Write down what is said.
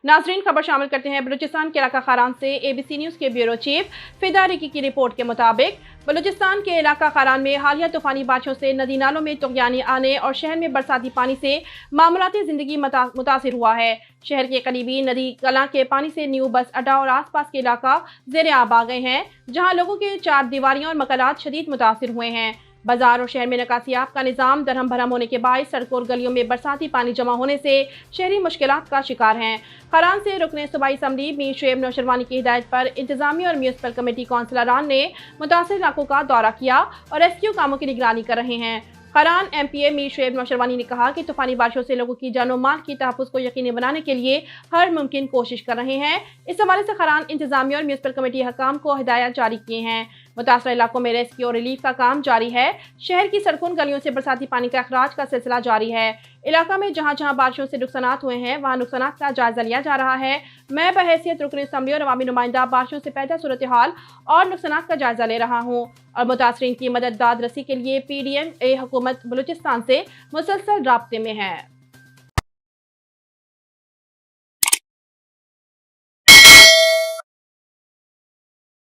नाजरीन, खबर शामिल करते हैं बलूचिस्तान के इलाका खारान से। ABC न्यूज़ के ब्यूरो चीफ फिदा रिकी की रिपोर्ट के मुताबिक बलूचिस्तान के इलाका खारान में हालिया तूफानी बारिशों से नदी नालों में तुग़यानी आने और शहर में बरसाती पानी से मामूलाती ज़िंदगी मुतासिर हुआ है। शहर के करीबी नदी कला के पानी से न्यू बस अड्डा और आसपास के इलाका ज़ेरे आब आ गए हैं, जहां लोगों के चार दीवारियां और मकानात शदीद मुतासिर हुए हैं। बाजार और शहर में निकासियाब का निज़ाम दरहम भरम होने के बायस सड़कों और गलियों में बरसाती पानी जमा होने से शहरी मुश्किलात का शिकार हैं। खारान से रुकने सूबाई असम्बली मीर शुएब नौशरवानी की हिदायत पर इंतजामी और म्यूनसिपल कमेटी कौंसलरान ने मुतासिर इलाकों का दौरा किया और रेस्क्यू कामों की निगरानी कर रहे हैं। खारान MPA मीर शुएब नौशरवानी ने कहा कि तूफानी बारिशों से लोगों की जानो माल की तहफ़्फ़ुज़ को यकीनी बनाने के लिए हर मुमकिन कोशिश कर रहे हैं। इस हवाले से खारान इंतजामिया और म्यूनसिपल कमेटी हकाम को हिदायत जारी किए हैं। मुतासरा इलाकों में रेस्क्यू और रिलीफ का काम जारी है। शहर की सड़कों गलियों से बरसाती पानी का अखराज का सिलसिला जारी है। इलाका में जहाँ जहाँ बारिशों से नुकसानात हुए हैं वहाँ नुकसानात का जायजा लिया जा रहा है। मैं बहैसियत रुकन असम्बली और अवामी नुमाइंदा बारिशों से पैदा सूरत हाल और नुकसानात का जायजा ले रहा हूँ और मुतासरीन की मदद दाद रसी के लिए PDM हुकूमत बलूचिस्तान से मुसलसल राब्ते में है।